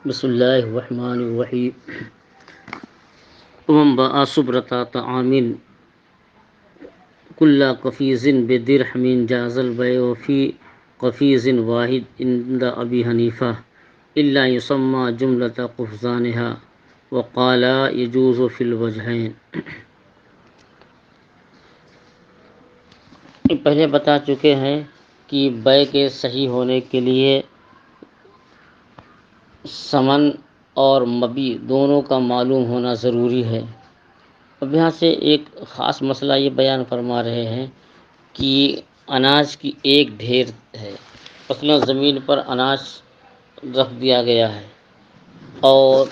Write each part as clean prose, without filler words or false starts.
بسم اللہ الرحمن الرحیم ومن باع صبرة طعام كل قفيز بدرهم جاز البيع في قفيز واحد عند أبي حنيفة إلا يسمى جملة قفزانها وقال يجوز في الوجهين۔ پہلے بتا چکے ہیں کہ بیع کے صحیح ہونے کے لیے ثمن اور مبیع دونوں کا معلوم ہونا ضروری ہے۔ اب یہاں سے ایک خاص مسئلہ یہ بیان فرما رہے ہیں کہ اناج کی ایک ڈھیر ہے، مثلا زمین پر اناج رکھ دیا گیا ہے اور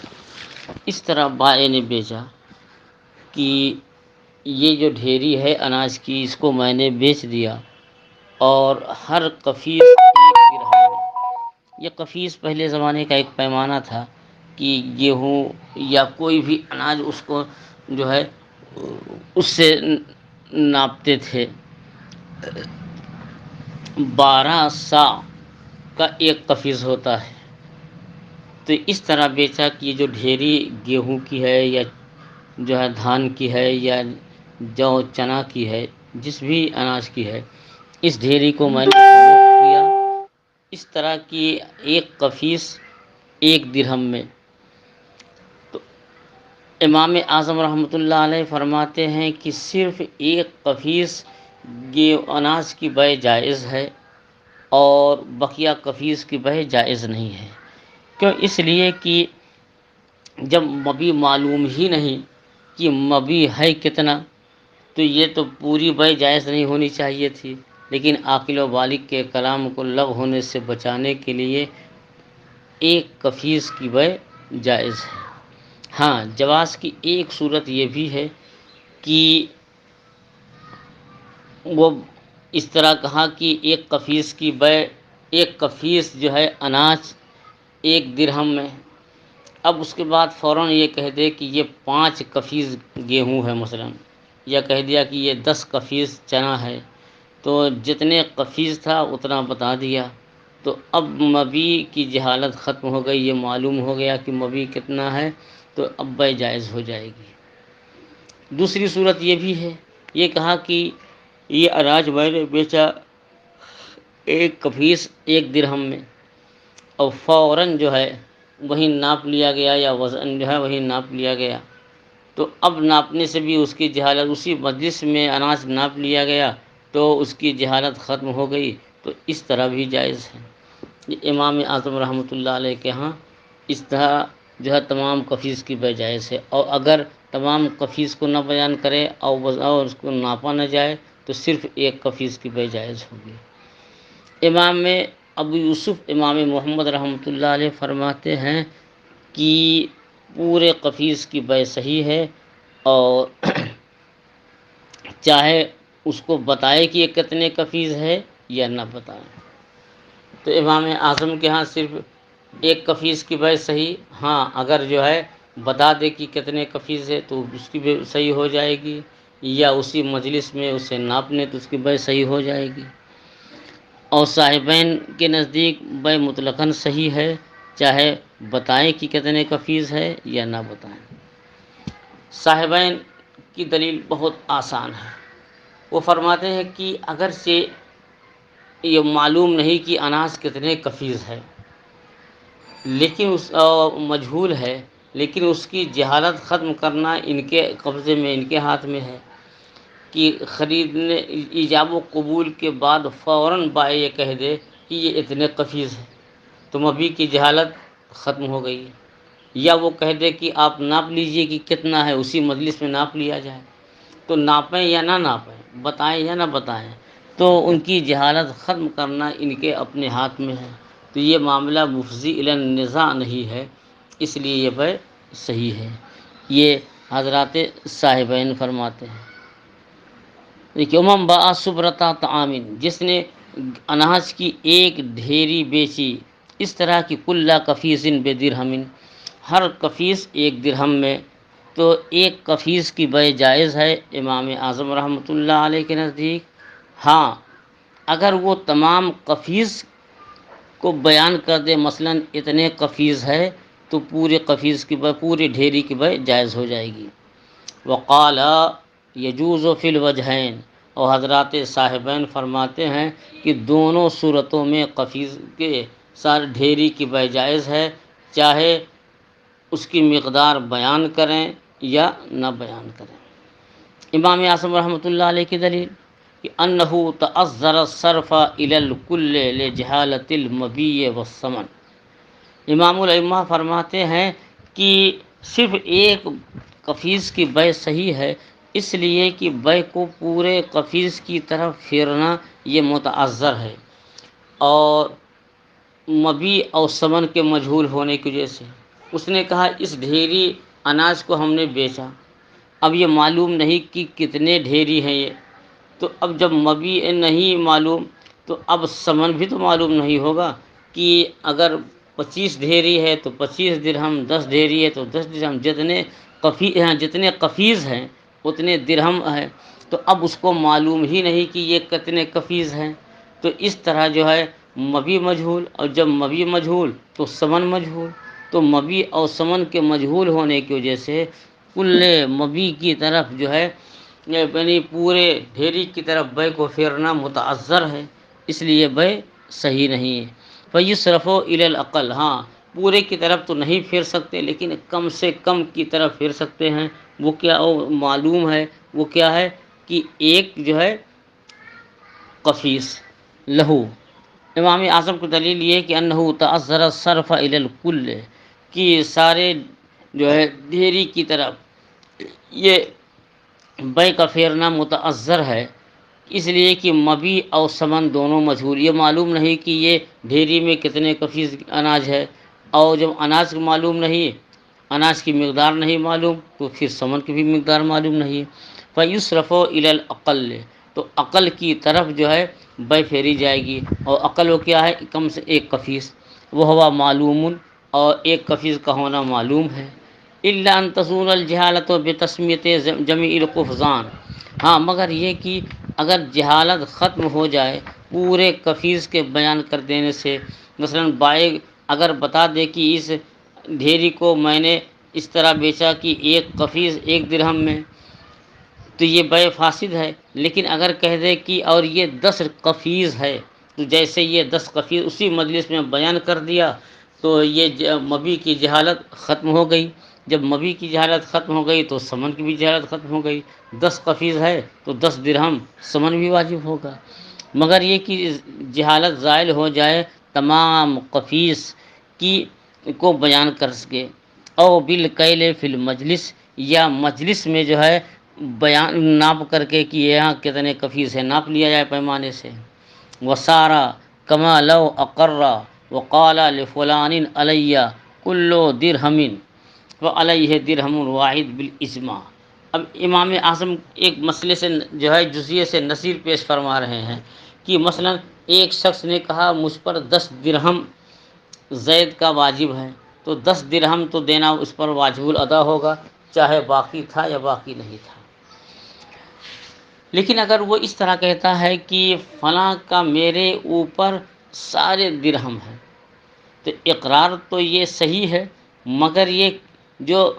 اس طرح بائع نے بیچا کہ یہ جو ڈھیری ہے اناج کی، اس کو میں نے بیچ دیا اور ہر قفیز ایک درہم ہے۔ یہ قفیز پہلے زمانے کا ایک پیمانہ تھا کہ گیہوں یا کوئی بھی اناج اس کو جو ہے اس سے ناپتے تھے۔ 12 سا کا ایک قفیز ہوتا ہے۔ تو اس طرح بیچا کہ یہ جو ڈھیری گیہوں کی ہے یا جو ہے دھان کی ہے یا جو چنا کی ہے، جس بھی اناج کی ہے، اس ڈھیری کو میں نے فروخت کیا اس طرح کی ایک قفیز ایک درہم میں۔ تو امام اعظم رحمۃ اللہ علیہ فرماتے ہیں کہ صرف ایک قفیز اناج کی بیع جائز ہے اور بقیہ قفیز کی بیع جائز نہیں ہے۔ کیوں؟ اس لیے کہ جب مبیع معلوم ہی نہیں کہ مبیع ہے کتنا، تو یہ تو پوری بیع جائز نہیں ہونی چاہیے تھی، لیکن عاقل و بالغ کے کلام کو لغو ہونے سے بچانے کے لیے ایک قفیز کی بیع جائز ہے۔ ہاں، جواز کی ایک صورت یہ بھی ہے کہ وہ اس طرح کہا کہ ایک قفیز کی بیع، ایک قفیز جو ہے اناج ایک درہم میں، اب اس کے بعد فوراً یہ کہہ دے کہ یہ 5 قفیز گیہوں ہے مثلا، یا کہہ دیا کہ یہ 10 قفیز چنا ہے، تو جتنے قفیز تھا اتنا بتا دیا، تو اب مبیع کی جہالت ختم ہو گئی، یہ معلوم ہو گیا کہ مبیع کتنا ہے، تو اب بیع جائز ہو جائے گی۔ دوسری صورت یہ بھی ہے، یہ کہا کہ یہ اناج میں نے بیچا ایک قفیز ایک درہم میں، اور فوراً جو ہے وہیں ناپ لیا گیا یا وزن جو ہے وہیں ناپ لیا گیا، تو اب ناپنے سے بھی اس کی جہالت، اسی مجلس میں اناج ناپ لیا گیا تو اس کی جہالت ختم ہو گئی، تو اس طرح بھی جائز ہے۔ یہ امام اعظم رحمۃ اللہ علیہ کے ہاں اس طرح جو ہے تمام قفیز کی بیع جائز ہے، اور اگر تمام قفیز کو نہ بیان کرے اور اس کو ناپا نہ جائے تو صرف ایک قفیز کی بیع جائز ہوگی۔ امام ابو یوسف امام محمد رحمۃ اللہ علیہ فرماتے ہیں کہ پورے قفیز کی بیع صحیح ہے، اور چاہے اس کو بتائے کہ یہ کتنے قفیز ہے یا نہ بتائے۔ تو امام اعظم کے ہاں صرف ایک قفیز کی بیع صحیح، ہاں اگر جو ہے بتا دے کہ کتنے قفیز ہے تو اس کی بھی صحیح ہو جائے گی، یا اسی مجلس میں اسے ناپنے تو اس کی بیع صحیح ہو جائے گی۔ اور صاحبین کے نزدیک بیع مطلقاً صحیح ہے، چاہے بتائیں کہ کتنے قفیز ہے یا نہ بتائیں۔ صاحبین کی دلیل بہت آسان ہے، وہ فرماتے ہیں کہ اگرچہ یہ معلوم نہیں کہ اناج کتنے قفیز ہے، لیکن مجہول ہے، لیکن اس کی جہالت ختم کرنا ان کے قبضے میں، ان کے ہاتھ میں ہے کہ خریدنے ایجاب و قبول کے بعد فوراً بائع یہ کہہ دے کہ یہ اتنے قفیز ہے، تو مبیع کی جہالت ختم ہو گئی۔ یا وہ کہہ دے کہ آپ ناپ لیجئے کہ کتنا ہے، اسی مجلس میں ناپ لیا جائے، تو ناپیں یا نہ ناپیں، بتائیں یا نہ بتائیں، تو ان کی جہالت ختم کرنا ان کے اپنے ہاتھ میں ہے، تو یہ معاملہ مفضی الی النزاع نہیں ہے، اس لیے یہ بیع صحیح ہے۔ یہ حضرات صاحبین فرماتے ہیں۔ دیکھیے، من باع صبرة طعام، جس نے اناج کی ایک ڈھیری بیچی، اس طرح کی کل قفیز بدرہم، ہر قفیز ایک درہم میں، تو ایک قفیز کی بیع جائز ہے امام اعظم رحمۃ اللہ علیہ کے نزدیک۔ ہاں، اگر وہ تمام قفیز کو بیان کر دے، مثلا اتنے قفیز ہے تو پورے قفیز کی بے، پوری ڈھیری کی بے جائز ہو جائے گی۔ وقال یجوز فی الوجہین، اور حضرات صاحبین فرماتے ہیں کہ دونوں صورتوں میں قفیز کے سارے ڈھیری کی بے جائز ہے، چاہے اس کی مقدار بیان کریں یا نہ بیان کریں۔ امام اعظم رحمۃ اللہ علیہ کی دلیل کہ انہ تعذر الصرف الی الکل لجہالۃ المبیع والثمن۔ امام الائمہ فرماتے ہیں کہ صرف ایک قفیز کی بے صحیح ہے، اس لیے کہ بے کو پورے قفیز کی طرف پھیرنا یہ متعذر ہے، اور مبیع اور ثمن کے مجہول ہونے کی وجہ سے اس نے کہا اس ڈھیری اناج کو ہم نے بیچا، اب یہ معلوم نہیں کہ کتنے ڈھیری ہیں یہ، تو اب جب مبیع نہیں معلوم تو اب ثمن بھی تو معلوم نہیں ہوگا کہ اگر 25 ڈھیری ہے تو 25 درہم، 10 ڈھیری ہے تو 10 درہم، جتنے قفیز ہیں اتنے درہم ہے، تو اب اس کو معلوم ہی نہیں کہ یہ کتنے قفیز ہیں، تو اس طرح جو ہے مبیع مجہول، اور جب مبیع مجہول تو ثمن مجہول، تو مبیع اور ثمن کے مجہول ہونے کی وجہ سے کل مبیع کی طرف جو ہے یعنی پورے ڈھیری کی طرف بے کو پھیرنا متعذر ہے، اس لیے بے صحیح نہیں ہے۔ فیصرف الی الاقل، ہاں پورے کی طرف تو نہیں پھیر سکتے لیکن کم سے کم کی طرف پھیر سکتے ہیں، وہ کیا معلوم ہے، وہ کیا ہے کہ ایک جو ہے قفیس لہو۔ امام اعظم کی دلیل یہ کہ انہ تعذر الصرف الی الکل، کہ سارے جو ہے ڈھیری کی طرف یہ بے کا پھیرنا متعذر ہے، اس لیے کہ مبیع اور ثمن دونوں مجہول، یہ معلوم نہیں کہ یہ ڈھیری میں کتنے قفیز اناج ہے، اور جب اناج معلوم نہیں، اناج کی مقدار نہیں معلوم، تو پھر ثمن کی بھی مقدار معلوم نہیں۔ فیصرف الی الاقل، تو عقل کی طرف جو ہے بے پھیری جائے گی، اور عقل وہ کیا ہے، کم سے ایک قفیز، وہ ہوا معلوم، اور ایک قفیز کا ہونا معلوم ہے۔ الا ان تزول الجہالۃ بتسمیۃ جمیع القفزان، ہاں مگر یہ کہ اگر جہالت ختم ہو جائے پورے قفیز کے بیان کر دینے سے، مثلا بائع اگر بتا دے کہ اس ڈھیری کو میں نے اس طرح بیچا کہ ایک قفیز 1 درہم میں، تو یہ بے فاسد ہے، لیکن اگر کہہ دے کہ اور یہ 10 قفیز ہے، تو جیسے یہ 10 قفیز اسی مجلس میں بیان کر دیا تو یہ مبیع کی جہالت ختم ہو گئی، جب مبیع کی جہالت ختم ہو گئی تو ثمن کی بھی جہالت ختم ہو گئی، 10 قفیز ہے تو 10 درہم ثمن بھی واجب ہوگا، مگر یہ کہ جہالت زائل ہو جائے تمام قفیز کی کو بیان کر سکے، او بالکیل فی المجلس، یا مجلس میں جو ہے بیان ناپ کر کے کہ یہاں کتنے قفیز ہیں ناپ لیا جائے پیمانے سے۔ وسارا کما لو اقر وقال لفلان علی کل درہم وعلیہ درہم واحد بالاجماع۔ اب امام اعظم ایک مسئلے سے جو ہے جزیے سے نظیر پیش فرما رہے ہیں کہ مثلا ایک شخص نے کہا مجھ پر 10 درہم زید کا واجب ہے، تو 10 درہم تو دینا اس پر واجب الادا ہوگا، چاہے باقی تھا یا باقی نہیں تھا۔ لیکن اگر وہ اس طرح کہتا ہے کہ فلاں کا میرے اوپر سارے درہم ہیں، تو اقرار تو یہ صحیح ہے، مگر یہ جو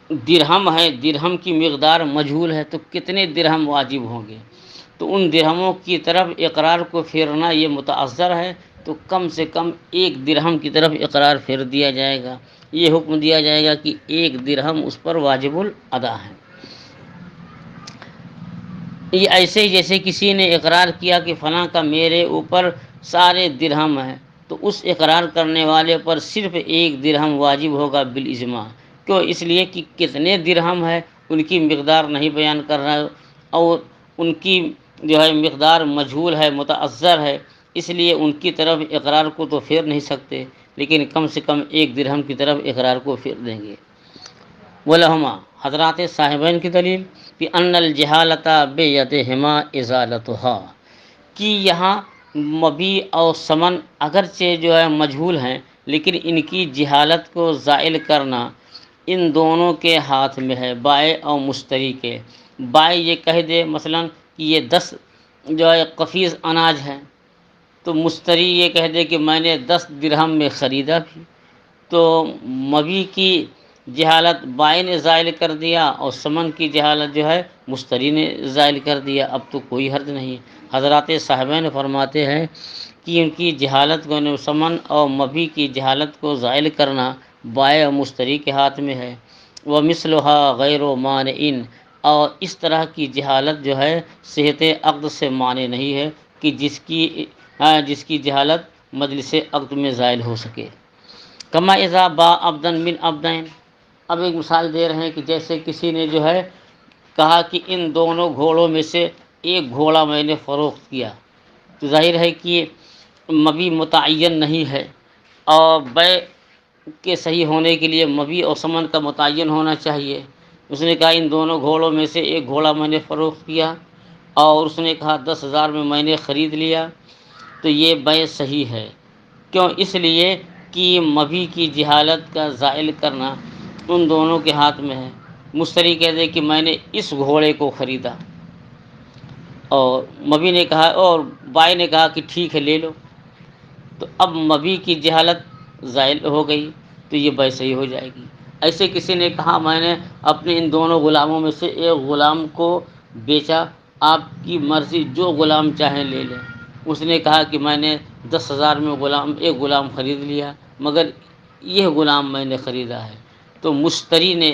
درہم ہے، درہم کی مقدار مجہول ہے، تو کتنے درہم واجب ہوں گے، تو ان درہموں کی طرف اقرار کو پھیرنا یہ متعذر ہے، تو کم سے کم 1 درہم کی طرف اقرار پھیر دیا جائے گا، یہ حکم دیا جائے گا کہ 1 درہم اس پر واجب الادا ہے۔ یہ ایسے ہی جیسے کسی نے اقرار کیا کہ فلاں کا میرے اوپر سارے درہم ہیں، تو اس اقرار کرنے والے پر صرف 1 درہم واجب ہوگا بالاجماع، کیوں؟ اس لیے کہ کتنے درہم ہے ان کی مقدار نہیں بیان کر رہا ہے، اور ان کی جو ہے مقدار مجہول ہے، متعذر ہے، اس لیے ان کی طرف اقرار کو تو پھیر نہیں سکتے، لیکن کم سے کم 1 درہم کی طرف اقرار کو پھیر دیں گے۔ ولہما، حضرات صاحبین کی دلیل کہ ان الجہالۃ بیدہما ازالتھا، کہ یہاں مبیع اور ثمن اگرچہ جو ہے مجہول ہیں، لیکن ان کی جہالت کو زائل کرنا ان دونوں کے ہاتھ میں ہے، بائع اور مشتری کے۔ بائع یہ کہہ دے مثلا کہ یہ 10 جو ہے قفیز اناج ہے، تو مشتری یہ کہہ دے کہ میں نے 10 درہم میں خریدا بھی، تو مبی کی جہالت بائع نے زائل کر دیا اور ثمن کی جہالت جو ہے مشتری نے زائل کر دیا، اب تو کوئی حرج نہیں۔ حضرات صاحبین فرماتے ہیں کہ ان کی جہالت کو، ثمن اور مبی کی جہالت کو زائل کرنا بائع اور مشتری کے ہاتھ میں ہے۔ وَمِثْلُهَا غَيْرُ مَانِعٍ، اور اس طرح کی جہالت جو ہے صحت عقد سے مانع نہیں ہے کہ جس کی جہالت مجلس عقد میں زائل ہو سکے۔ کما اذا با عبدن من عبدین، اب ایک مثال دے رہے ہیں کہ جیسے کسی نے جو ہے کہا کہ ان دونوں گھوڑوں میں سے ایک گھوڑا میں نے فروخت کیا، تو ظاہر ہے کہ مبی متعین نہیں ہے، اور بیع کے صحیح ہونے کے لیے مبی اور ثمن کا متعین ہونا چاہیے۔ اس نے کہا ان دونوں گھوڑوں میں سے ایک گھوڑا میں نے فروخت کیا، اور اس نے کہا 10,000 میں میں نے خرید لیا، تو یہ بیع صحیح ہے۔ کیوں؟ اس لیے کہ مبی کی جہالت کا زائل کرنا ان دونوں کے ہاتھ میں ہے۔ مشتری کہہ دے کہ میں نے اس گھوڑے کو خریدا، اور مبی نے کہا، اور بائع نے کہا کہ ٹھیک ہے لے لو، تو اب مبی کی جہالت زائل ہو گئی، تو یہ بیع صحیح ہو جائے گی۔ ایسے کسی نے کہا میں نے اپنے ان دونوں غلاموں میں سے ایک غلام کو بیچا، آپ کی مرضی جو غلام چاہیں لے لیں۔ اس نے کہا کہ میں نے 10,000 میں ایک غلام خرید لیا، مگر یہ غلام میں نے خریدا ہے، تو مشتری نے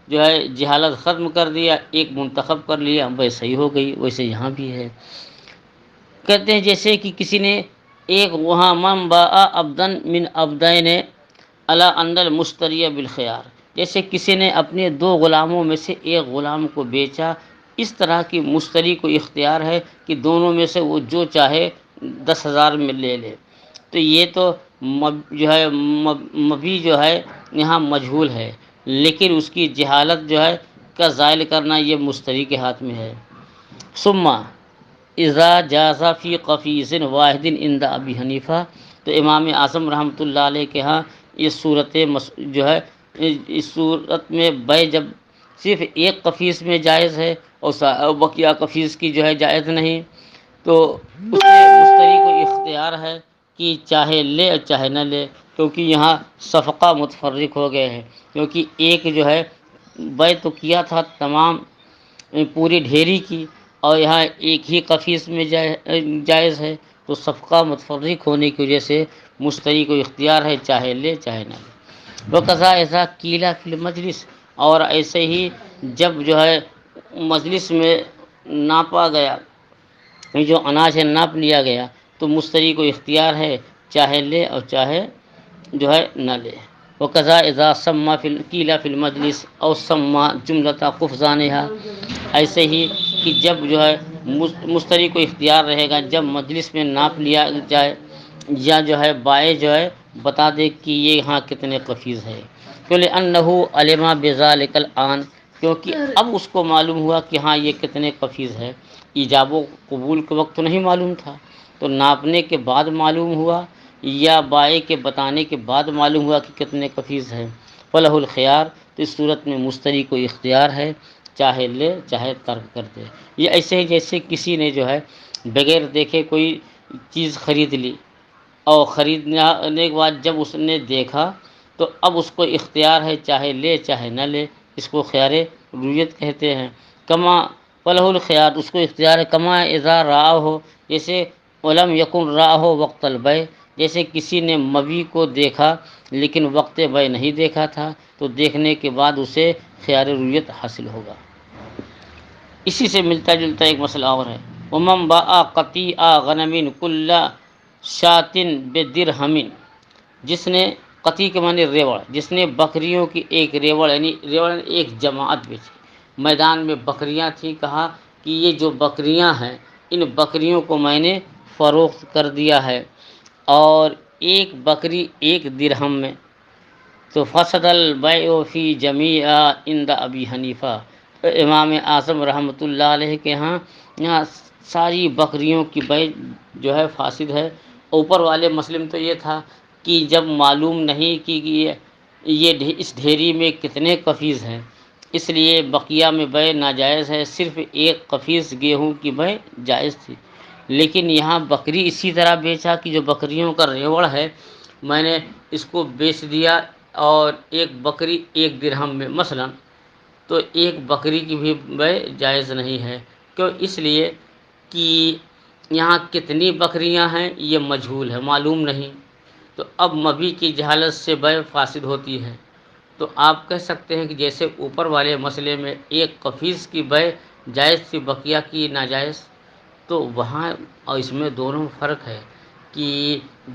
جو ہے جہالت ختم کر دیا، ایک منتخب کر لیا، بیع صحیح ہو گئی۔ ویسے یہاں بھی ہے، کہتے ہیں جیسے کہ کسی نے ایک وہاں من باء عبدن من عبدین علی ان المشتری بالخیار، جیسے کسی نے اپنے دو غلاموں میں سے ایک غلام کو بیچا، اس طرح کی مشتری کو اختیار ہے کہ دونوں میں سے وہ جو چاہے 10,000 میں لے لے۔ تو یہ تو مبی جو ہے یہاں مجہول ہے، لیکن اس کی جہالت جو ہے کا زائل کرنا یہ مشتری کے ہاتھ میں ہے۔ ثم اذا جاز فی قفیز واحد عند ابی حنیفہ، تو امام اعظم رحمۃ اللہ علیہ کے ہاں یہ صورت جو ہے اس صورت میں بیع جب صرف ایک قفیس میں جائز ہے اور بقیہ قفیس کی جو ہے جائز نہیں، تو اس میں مشتری کو اختیار ہے کہ چاہے لے اور چاہے نہ لے، کیونکہ یہاں صفقہ متفرق ہو گئے ہیں، کیونکہ ایک جو ہے بیع تو کیا تھا تمام پوری ڈھیری کی، اور یہاں ایک ہی قفیس میں جائز ہے، تو صفقہ متفرق ہونے کی وجہ سے مشتری کو اختیار ہے چاہے لے چاہے نہ لے۔ وقضا ایسا کیلا فی المجلس، اور ایسے ہی جب جو ہے مجلس میں ناپا گیا، جو اناج ہے ناپ لیا گیا، تو مشتری کو اختیار ہے چاہے لے اور چاہے جو ہے نہ لے۔ وقضا اذا سما کیلا فی المجلس اور سما جملۃ قفزانہا، ایسے ہی کہ جب جو ہے مشتری کو اختیار رہے گا جب مجلس میں ناپ لیا جائے، یا جو ہے بائع جو ہے بتا دے کہ یہ یہاں کتنے قفیز ہے، لِأَنَّهُ عَلِمَ بِذَلِكَ الْآن، کیونکہ اب اس کو معلوم ہوا کہ ہاں یہ کتنے قفیز ہے۔ ایجاب و قبول کے وقت تو نہیں معلوم تھا، تو ناپنے کے بعد معلوم ہوا، یا بائع کے بتانے کے بعد معلوم ہوا کہ کتنے قفیز ہیں۔ فَلَهُ الْخِيَارُ، تو اس صورت میں مشتری کو اختیار ہے چاہے لے چاہے ترک کر دے۔ یہ ایسے ہی جیسے کسی نے جو ہے بغیر دیکھے کوئی چیز خرید لی، اور خریدنے کے بعد جب اس نے دیکھا تو اب اس کو اختیار ہے چاہے لے چاہے نہ لے، اس کو خیار رویت کہتے ہیں۔ کما فَلَهُ الْخِيَارُ، اس کو اختیار ہے، کما اذا رآہ، جیسے ولم یکن رآہ وقت البیع، جیسے کسی نے مبی کو دیکھا لیکن وقت بیع نہیں دیکھا تھا، تو دیکھنے کے بعد اسے خیار رویت حاصل ہوگا۔ اسی سے ملتا جلتا ایک مسئلہ اور ہے، وَمَنْ بَاعَ قَطِيعَ غَنَمٍ كُلَّ شَاةٍ بِدِرْہَمٍ، جس نے قطیع کے معنی ریوڑ، جس نے بکریوں کی ایک ریوڑ یعنی ایک جماعت بیچی، میدان میں بکریاں تھیں، کہا کہ یہ جو بکریاں ہیں ان بکریوں کو میں نے فروخت کر دیا ہے، اور ایک بکری 1 درہم میں، تو فسد البیع فی جمیع عند ابی حنیفہ، امام اعظم رحمۃ اللہ علیہ کے یہاں ساری بکریوں کی بیع جو ہے فاسد ہے۔ اوپر والے مسلم تو یہ تھا کہ جب معلوم نہیں کہ یہ اس ڈھیری میں کتنے قفیز ہیں، اس لیے بقیہ میں بیع ناجائز ہے، صرف ایک قفیز گیہوں کی بیع جائز تھی۔ لیکن یہاں بکری اسی طرح بیچا کہ جو بکریوں کا ریوڑ ہے میں نے اس کو بیچ دیا اور ایک بکری 1 درہم میں مثلا، تو ایک بکری کی بھی بیع جائز نہیں ہے۔ کیوں؟ اس لیے کہ یہاں کتنی بکریاں ہیں یہ مجہول ہے، معلوم نہیں، تو اب مبیع کی جہالت سے بیع فاسد ہوتی ہے۔ تو آپ کہہ سکتے ہیں کہ جیسے اوپر والے مسئلے میں ایک قفیز کی بیع جائز تھی، بقیہ کی ناجائز، تو وہاں اور اس میں دونوں میں فرق ہے کہ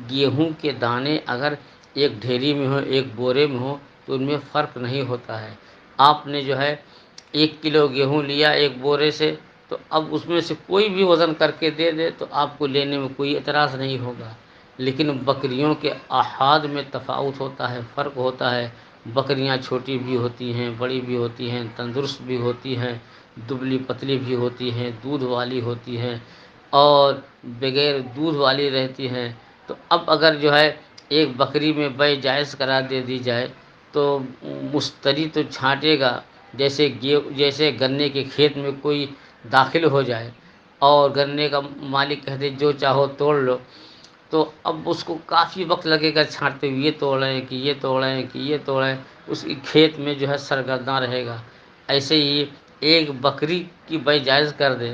گیہوں کے دانے اگر ایک ڈھیری میں ہو ایک بورے میں ہو تو ان میں فرق نہیں ہوتا ہے۔ آپ نے جو ہے 1 کلو گیہوں لیا ایک بورے سے، تو اب اس میں سے کوئی بھی وزن کر کے دے دے تو آپ کو لینے میں کوئی اعتراض نہیں ہوگا۔ لیکن بکریوں کے احاد میں تفاوت ہوتا ہے، فرق ہوتا ہے۔ بکریاں چھوٹی بھی ہوتی ہیں، بڑی بھی ہوتی ہیں، تندرست بھی ہوتی ہیں، دبلی پتلی بھی ہوتی ہیں، دودھ والی ہوتی ہیں اور بغیر دودھ والی رہتی ہیں۔ تو اب اگر جو ہے ایک بکری میں بیع جائز قرار دے دی جائے تو مشتری تو چھانٹے گا، جیسے گنے کے کھیت میں کوئی داخل ہو جائے اور گنے کا مالک کہہ دے جو چاہو توڑ لو، تو اب اس کو کافی وقت لگے گا چھانٹتے ہوئے، یہ توڑیں کہ یہ توڑیں کہ یہ توڑیں، اس کی کھیت میں جو ہے سرگرداں رہے گا۔ ایسے ہی ایک بکری کی بیع جائز کر دے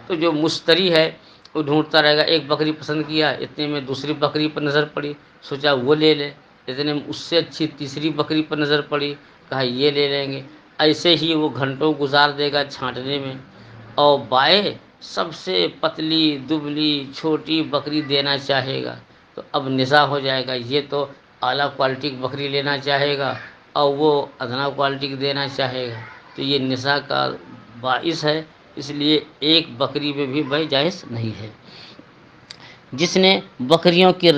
تو جو مشتری ہے وہ ڈھونڈتا رہے گا، ایک بکری پسند کیا، اتنے میں دوسری بکری پر نظر پڑی، سوچا وہ لے لے، اتنے میں اس سے اچھی تیسری بکری پر نظر پڑی، کہا یہ لے لیں گے۔ ایسے ہی وہ گھنٹوں گزار دے گا چھانٹنے میں اور بائیں سب سے پتلی دبلی چھوٹی بکری دینا چاہے گا، تو اب نزاع ہو جائے گا، یہ تو اعلیٰ کوالٹی کی بکری لینا چاہے گا اور وہ ادنا کوالٹی کی دینا چاہے گا، تو یہ نزاع کا باعث ہے۔ اس لیے ایک بکری میں بھی بیع جائز نہیں ہے۔ جس نے بکریوں کا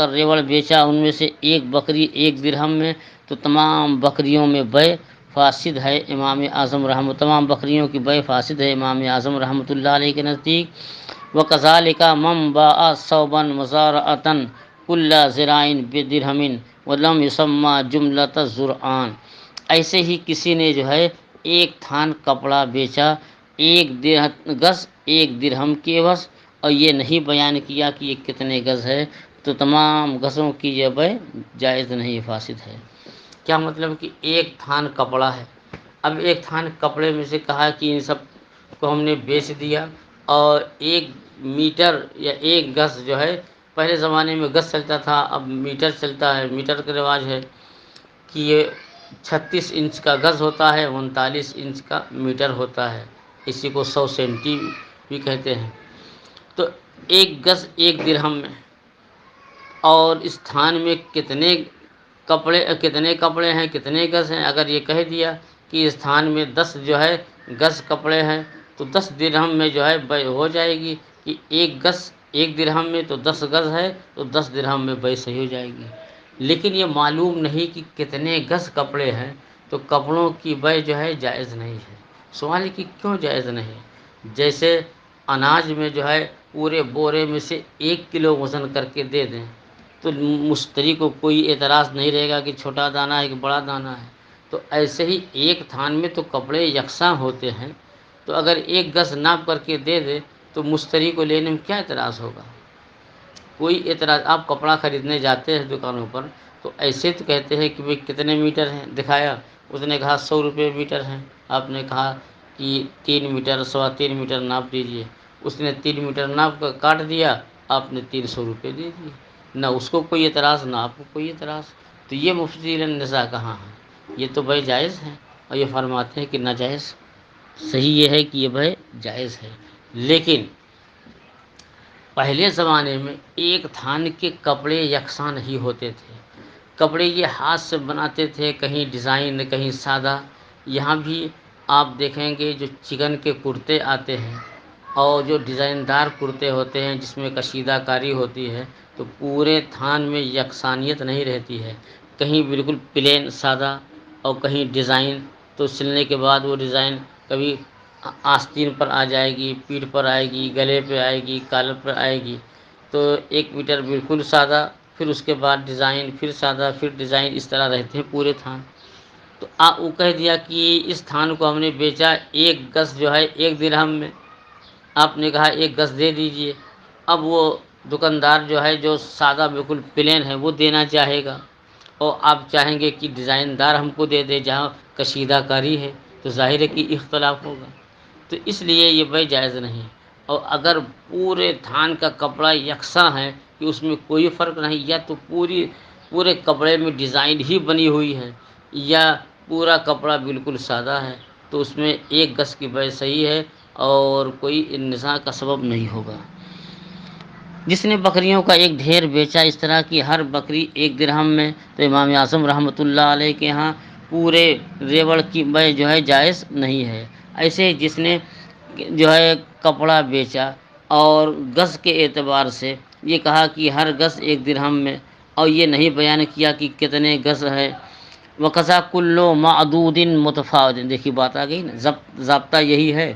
ریوڑ بیچا ان میں سے ایک بکری 1 درہم میں، تو تمام بکریوں میں بیع فاسد ہے تمام بکریوں کی بیع فاسد ہے امام اعظم رحمۃ اللہ علیہ کے نزدیک۔ وَكَذَلِكَ مَنْ بَاعَ ثَوْبًا مُزَارَعَةً كُلَّ زِرَاعٍ بِدِرْهَمٍ وَلَمْ يُسَمَّى جُمْلَةَ الزُّرْعَانِ، ایسے ہی کسی نے جو ہے ایک تھان کپڑا بیچا 1 گز 1 درہم کے عوض اور یہ نہیں بیان کیا کہ یہ کتنے گز ہے، تو تمام گزوں کی یہ بیع جائز نہیں، فاسد ہے۔ کیا مطلب کہ ایک تھان کپڑا ہے، اب ایک تھان کپڑے میں سے کہا کہ ان سب کو ہم نے بیچ دیا، اور 1 میٹر یا 1 گز جو ہے، پہلے زمانے میں گز چلتا تھا، اب میٹر چلتا ہے، میٹر کا رواج ہے کہ یہ 36 انچ کا گز ہوتا ہے، 39 انچ کا میٹر ہوتا ہے، اسی کو 100 سینٹی بھی کہتے ہیں۔ تو 1 گز 1 درہم میں، اور اس تھان میں کتنے کپڑے ہیں، کتنے گز ہیں، اگر یہ کہہ دیا کہ اس تھان میں 10 جو ہے گز کپڑے ہیں تو 10 درہم میں جو ہے بیع ہو جائے گی، کہ 1 گز 1 درہم میں تو 10 گز ہے تو 10 درہم میں بیع صحیح ہو جائے گی۔ لیکن یہ معلوم نہیں کہ کتنے گز کپڑے ہیں، تو کپڑوں کی بیع جو ہے جائز نہیں ہے۔ سوال ہے کہ کیوں جائز نہیں؟ جیسے اناج میں جو ہے پورے بورے میں سے 1 کلو وزن کر کے دے دیں تو مشتری کو کوئی اعتراض نہیں رہے گا کہ چھوٹا دانہ ہے کہ بڑا دانہ ہے، تو ایسے ہی ایک تھان میں تو کپڑے یکساں ہوتے ہیں، تو اگر 1 گز ناپ کر کے دے دے تو مشتری کو لینے میں کیا اعتراض ہوگا؟ کوئی اعتراض۔ آپ کپڑا خریدنے جاتے ہیں دکانوں پر تو ایسے تو کہتے ہیں کہ بھئی کتنے میٹر ہیں، دکھایا، اس نے کہا 100 روپے میٹر ہیں، آپ نے کہا کہ 3 میٹر 3.25 میٹر ناپ دیجئے، اس نے 3 میٹر ناپ کر کاٹ دیا، آپ نے 300 روپے دے دیے، نہ اس کو کوئی اعتراض نہ آپ کو کوئی اعتراض، تو یہ مفصل النزاع کہاں ہے؟ یہ تو بیع جائز ہے، اور یہ فرماتے ہیں کہ ناجائز۔ صحیح یہ ہے کہ یہ بیع جائز ہے، لیکن پہلے زمانے میں ایک تھان کے کپڑے یکساں نہیں ہوتے تھے، کپڑے یہ ہاتھ سے بناتے تھے، کہیں ڈیزائن کہیں سادہ۔ یہاں بھی آپ دیکھیں گے جو چکن کے کرتے آتے ہیں اور جو ڈیزائن دار کرتے ہوتے ہیں جس میں کشیدہ کاری ہوتی ہے، تو پورے تھان میں یکسانیت نہیں رہتی ہے، کہیں بالکل پلین سادہ اور کہیں ڈیزائن، تو سلنے کے بعد وہ ڈیزائن کبھی آستین پر آ جائے گی، پیٹھ پر آئے گی، گلے پہ آئے گی، کالر پر آئے گی، تو 1 میٹر بالکل سادہ، پھر اس کے بعد ڈیزائن، پھر سادہ، پھر ڈیزائن، اس طرح رہتے ہیں پورے تھان۔ تو وہ کہہ دیا کہ اس تھان کو ہم نے بیچا 1 گز جو ہے 1 درہم میں، آپ نے کہا 1 گز دے دیجئے، اب وہ دکاندار جو ہے جو سادہ بالکل پلین ہے وہ دینا چاہے گا، اور آپ چاہیں گے کہ ڈیزائن دار ہم کو دے دے جہاں کشیدہ کاری ہے، تو ظاہر ہے کہ اختلاف ہوگا، تو اس لیے یہ بے جائز نہیں۔ اور اگر پورے تھان کا کپڑا یکساں ہے کہ اس میں کوئی فرق نہیں، یا تو پورے کپڑے میں ڈیزائن ہی بنی ہوئی ہے، یا پورا کپڑا بالکل سادہ ہے، تو اس میں ایک گز کی بیع صحیح ہے اور کوئی نزاع کا سبب نہیں ہوگا۔ جس نے بکریوں کا ایک ڈھیر بیچا اس طرح کی ہر بکری 1 درہم میں، تو امام اعظم رحمۃ اللہ علیہ کے ہاں پورے ریوڑ کی بیع جو ہے جائز نہیں ہے۔ ایسے جس نے جو ہے کپڑا بیچا اور گز کے اعتبار سے یہ کہا کہ ہر گز 1 درہم میں، اور یہ نہیں بیان کیا کہ کتنے گز ہے، وقضا کلو معدود متفاوت، دیکھیے بات آ گئی نا، ضابطہ یہی ہے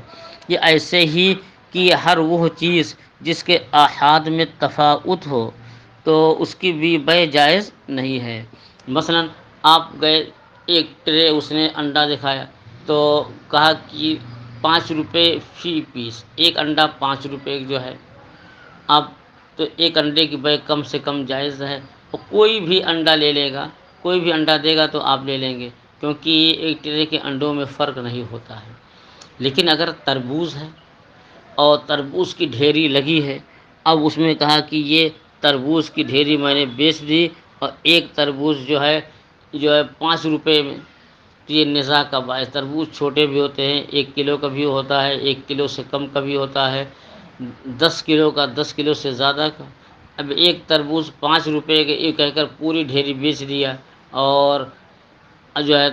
کہ ایسے ہی کہ ہر وہ چیز جس کے احاد میں تفاوت ہو تو اس کی بھی بیع جائز نہیں ہے۔ مثلا آپ گئے ایک ٹرے، اس نے انڈا دکھایا تو کہا کہ 5 روپے فی پیس، ایک انڈا 5 روپے جو ہے، اب تو ایک انڈے کی بیع کم سے کم جائز ہے، اور کوئی بھی انڈا لے لے گا، کوئی بھی انڈا دے گا تو آپ لے لیں گے، کیونکہ ایک ٹرے کے انڈوں میں فرق نہیں ہوتا ہے۔ لیکن اگر تربوز ہے اور تربوز کی ڈھیری لگی ہے، اب اس میں کہا کہ یہ تربوز کی ڈھیری میں نے بیچ دی، اور ایک تربوز جو ہے 5 روپے میں، تو یہ نزاع کا باعث۔ تربوز چھوٹے بھی ہوتے ہیں، 1 کلو کا بھی ہوتا ہے، 1 کلو سے کم کا بھی ہوتا ہے، 10 کلو کا، 10 کلو سے زیادہ کا۔ اب ایک تربوز 5 روپے کے یہ کہہ کر پوری ڈھیری بیچ دیا، اور جو ہے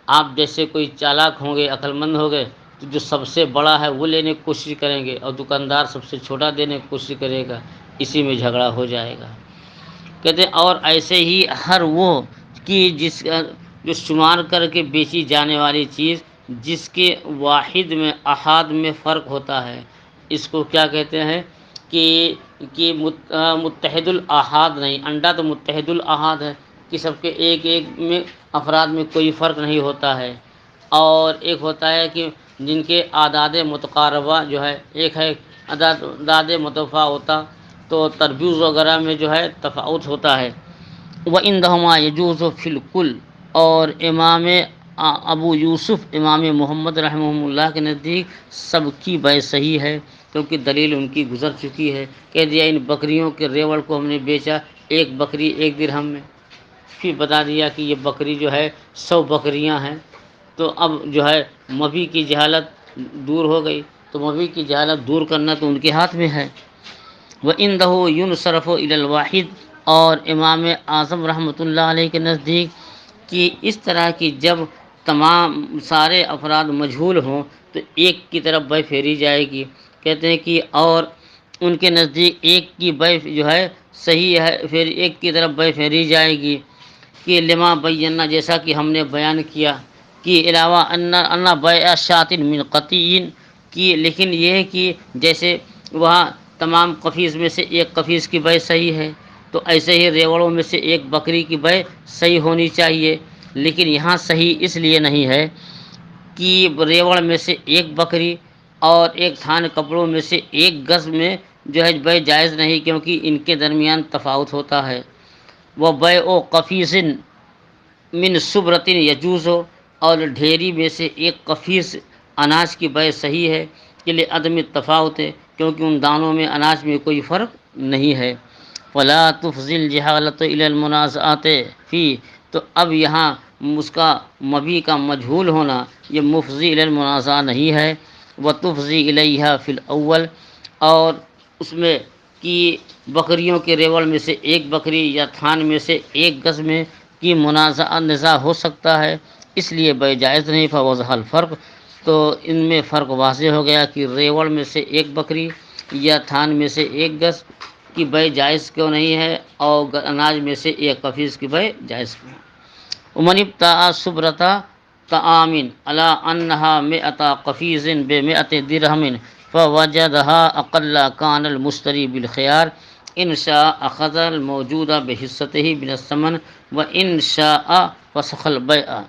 آپ جیسے کوئی چالاک ہوں گے، عقل مند ہو گئے، تو جو سب سے بڑا ہے وہ لینے کی کوشش کریں گے، اور دکاندار سب سے چھوٹا دینے کی کوشش کرے گا، اسی میں جھگڑا ہو جائے گا۔ کہتے ہیں اور ایسے ہی ہر وہ کہ جو شمار کر کے بیچی جانے والی چیز جس کے واحد میں احاد میں فرق ہوتا ہے، اس کو کیا کہتے ہیں کہ متحد الاحاد نہیں، انڈا تو متحد الاحاد ہے کہ سب کے ایک ایک میں افراد میں کوئی فرق نہیں ہوتا ہے، اور ایک ہوتا ہے کہ جن کے اعداد متقاربہ جو ہے، ایک ہے اعداد متفاوتہ، تو تربوز وغیرہ میں جو ہے تفاوت ہوتا ہے۔ وَإِنْدَهُمَا يَجُوزُ فِي الْكُلِّ، اور امام ابو یوسف امام محمد رحمہ اللہ کے نزدیک سب کی بیع صحیح ہے، کیونکہ دلیل ان کی گزر چکی ہے۔ کہہ دیا ان بکریوں کے ریوڑ کو ہم نے بیچا، ایک بکری 1 درہم میں، پھر بتا دیا کہ یہ بکری جو ہے 100 بکریاں ہیں، تو اب جو ہے مبی کی جہالت دور ہو گئی، تو مبی کی جہالت دور کرنا تو ان کے ہاتھ میں ہے۔ وَإِنْدَهُ يُنْصَرَفُ إِلَى الْوَاحِدِ، اور امام اعظم رحمۃ اللہ علیہ کے نزدیک کہ اس طرح کی جب تمام سارے افراد مجہول ہوں تو ایک کی طرف بیع پھیری جائے گی۔ کہتے ہیں کہ اور ان کے نزدیک ایک کی بیع جو ہے صحیح ہے، پھر ایک کی طرف بیع پھیری جائے گی کہ لما بینا، جیسا کہ ہم نے بیان کیا کہ علاوہ ان بیع شاۃ من قطیع، کی لیکن یہ ہے کہ جیسے وہاں تمام قفیز میں سے ایک قفیز کی بیع صحیح ہے، تو ایسے ہی ریوڑوں میں سے ایک بکری کی بیع صحیح ہونی چاہیے، لیکن یہاں صحیح اس لیے نہیں ہے کہ ریوڑ میں سے ایک بکری اور ایک تھان کپڑوں میں سے ایک گز میں جو ہے بیع جائز نہیں، کیونکہ ان کے درمیان تفاوت ہوتا ہے۔ وہ بیع قفیز من صبرۃ یجوز، اور ڈھیری میں سے ایک قفیز اناج کی بیع صحیح ہے کہ لعدم التفاوت ہے، کیونکہ ان دانوں میں اناج میں کوئی فرق نہیں ہے۔ فلا تفضی الجہالۃ الی المنازعات فی، تو اب یہاں اس کا مبی کا مجہول ہونا یہ مفضی الی المنازعہ نہیں ہے۔ وتفضی الیہا فی الاول، اور اس میں کہ بکریوں کے ریوڑ میں سے ایک بکری یا تھان میں سے ایک گز میں کی نزاع ہو سکتا ہے، اس لیے بیع جائز نہیں۔ فوضح الفرق، تو ان میں فرق واضح ہو گیا کہ ریوڑ میں سے ایک بکری یا تھان میں سے ایک گز کی بیع جائز کیوں نہیں ہے، اور اناج میں سے ایک قفیز کی بیع جائز کیوں ہے۔ ومن ابتاع صبرۃ طعام علی انھا 100 قفیز ب100 درہم فوجدها اقل کان المشتری بالخيار ان شاء اخذ الموجود بحصته من الثمن وان شاء فسخ البيع۔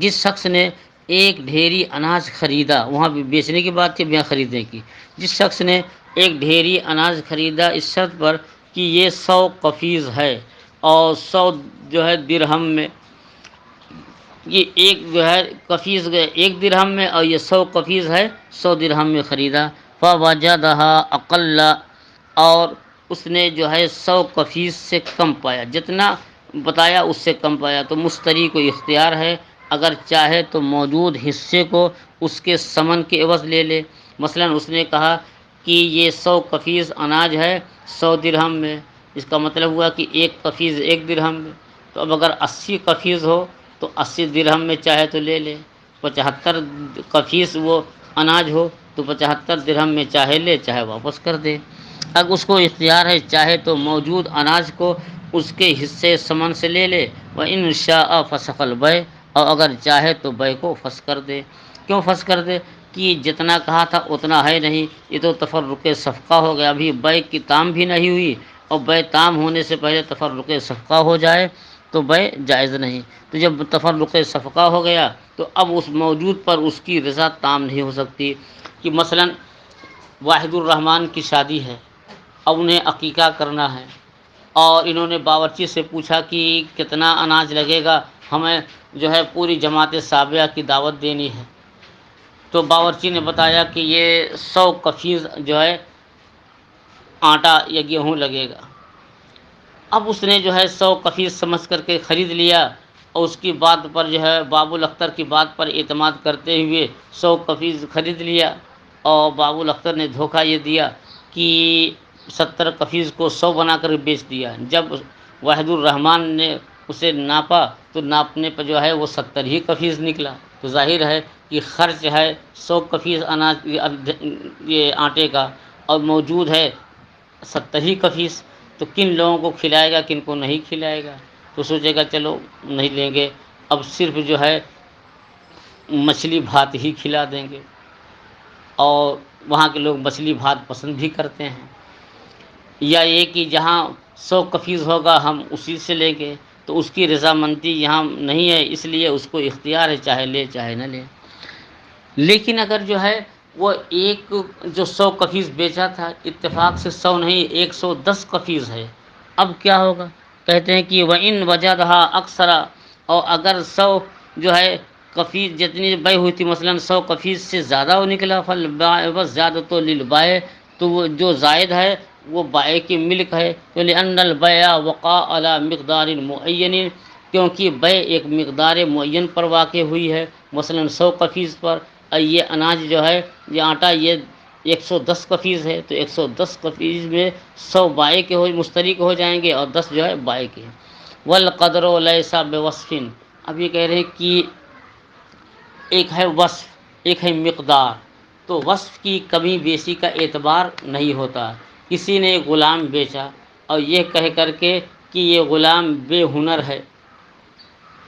جس شخص نے ایک ڈھیری اناج خریدا، وہاں بھی بیچنے کی بات تھی، یہاں خریدنے کی، جس شخص نے ایک ڈھیری اناج خریدا اس شرط پر کہ یہ 100 قفیز ہے، اور 100 جو ہے درہم میں، یہ ایک جو ہے کفیز گئے 1 درہم میں، اور یہ 100 کفیز ہے 100 درہم میں خریدا۔ فوجدها اقل، اور اس نے جو ہے 100 کفیز سے کم پایا، جتنا بتایا اس سے کم پایا، تو مشتری کو اختیار ہے، اگر چاہے تو موجود حصے کو اس کے ثمن کے عوض لے لے۔ مثلا اس نے کہا کہ یہ 100 کفیز اناج ہے 100 درہم میں، اس کا مطلب ہوا کہ 1 کفیز 1 درہم میں، تو اب اگر 80 کفیز ہو تو 80 درہم میں چاہے تو لے لے، 75 کفیز وہ اناج ہو تو 75 درہم میں چاہے لے چاہے واپس کر دے۔ اب اس کو اختیار ہے، چاہے تو موجود اناج کو اس کے حصے ثمن سے لے لے، وَإِنْ شَاءَ فَسَخَ الْبَيْعَ، اور اگر چاہے تو بیع کو فسخ کر دے۔ کیوں فسخ کر دے؟ کہ جتنا کہا تھا اتنا ہے نہیں، یہ تو تفرق صفقہ ہو گیا، ابھی بیع کی تام بھی نہیں ہوئی، اور بیع تام ہونے سے پہلے تفرق صفقہ ہو جائے تو بیع جائز نہیں۔ تو جب تفرق صفقہ ہو گیا تو اب اس موجود پر اس کی رضا تام نہیں ہو سکتی۔ کہ مثلا واحد الرحمن کی شادی ہے، اب انہیں عقیقہ کرنا ہے، اور انہوں نے باورچی سے پوچھا کہ کتنا اناج لگے گا، ہمیں جو ہے پوری جماعت سابعہ کی دعوت دینی ہے، تو باورچی نے بتایا کہ یہ 100 کفیز جو ہے آٹا یا گیہوں لگے گا۔ اب اس نے جو ہے 100 کفیز سمجھ کر کے خرید لیا، اور اس کی بات پر جو ہے باب الاختر کی بات پر اعتماد کرتے ہوئے 100 کفیز خرید لیا، اور باب الاختر نے دھوکہ یہ دیا کہ 70 کفیز کو 100 بنا کر بیچ دیا۔ جب واحد الرحمن نے اسے ناپا تو ناپنے پر جو ہے وہ 70 ہی کفیز نکلا، تو ظاہر ہے کہ خرچ ہے 100 کفیز اناج یہ آٹے کا، اور موجود ہے 70 ہی کفیز، تو کن لوگوں کو کھلائے گا کن کو نہیں کھلائے گا؟ تو سوچے گا چلو نہیں لیں گے، اب صرف جو ہے مچھلی بھات ہی کھلا دیں گے، اور وہاں کے لوگ مچھلی بھات پسند بھی کرتے ہیں۔ یا یہ کہ جہاں 100 کفیز ہوگا ہم اسی سے لیں گے، تو اس کی رضامندی یہاں نہیں ہے، اس لیے اس کو اختیار ہے چاہے لے چاہے نہ لے۔ لیکن اگر جو ہے وہ ایک جو 100 کفیز بیچا تھا اتفاق سے 100 نہیں 110 کفیز ہے، اب کیا ہوگا؟ کہتے ہیں کہ وَإِنْ وَجَدَهَا أَكْثَرَ، اور اگر 100 جو ہے کفیز جتنی بیع ہوئی تھی مثلا 100 کفیز سے زیادہ وہ نکلا، فَالْبَائِعُ زِيَادَةٌ لِلْبَائِعِ، تو وہ جو زائد ہے وہ بائع کی ملک ہے، تو لِأَنَّ الْبَيْعَ وَقَعَ عَلَى مِقْدَارٍ مُعَيَّنٍ، کیونکہ بیع ایک مقدار معین پر واقع ہوئی ہے، مثلا 100 کفیز پر، اور یہ اناج جو ہے یہ آٹا یہ 110 کفیز ہے، تو 110 کفیز میں 100 بائع کے ہو مشتری کے ہو جائیں گے اور 10 جو ہے بائع کے۔ وَالْقَدْرُ لَيْسَ بِوَصْفٍ، اب یہ کہہ رہے ہیں کہ ایک ہے وصف ایک ہے مقدار، تو وصف کی کمی بیشی کا اعتبار نہیں ہوتا۔ کسی نے غلام بیچا اور یہ کہہ کر کے کہ یہ غلام بے ہنر ہے،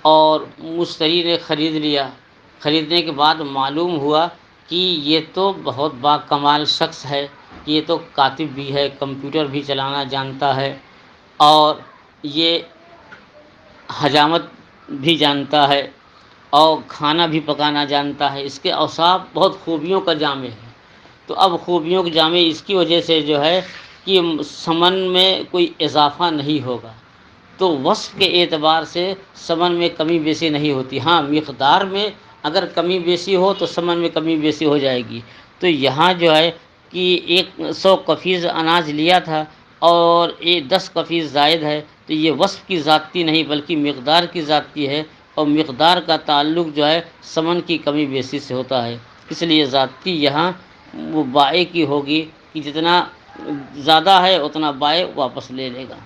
اور مشتری نے خرید لیا، خریدنے کے بعد معلوم ہوا کہ یہ تو بہت با کمال شخص ہے، یہ تو کاتب بھی ہے، کمپیوٹر بھی چلانا جانتا ہے، اور یہ حجامت بھی جانتا ہے، اور کھانا بھی پکانا جانتا ہے، اس کے اوصاف بہت خوبیوں کا جامع ہے، تو اب خوبیوں کے جامع اس کی وجہ سے جو ہے کہ ثمن میں کوئی اضافہ نہیں ہوگا، تو وصف کے اعتبار سے ثمن میں کمی بیشی نہیں ہوتی، ہاں مقدار میں اگر کمی بیشی ہو تو ثمن میں کمی بیشی ہو جائے گی۔ تو یہاں جو ہے کہ 100 کفیز اناج لیا تھا اور 10 کفیز زائد ہے، تو یہ وصف کی ذاتی نہیں بلکہ مقدار کی ذاتی ہے، اور مقدار کا تعلق جو ہے ثمن کی کمی بیشی سے ہوتا ہے، اس لیے ذاتی یہاں وہ بائع کی ہوگی کہ جتنا زیادہ ہے اتنا بائع واپس لے لے گا۔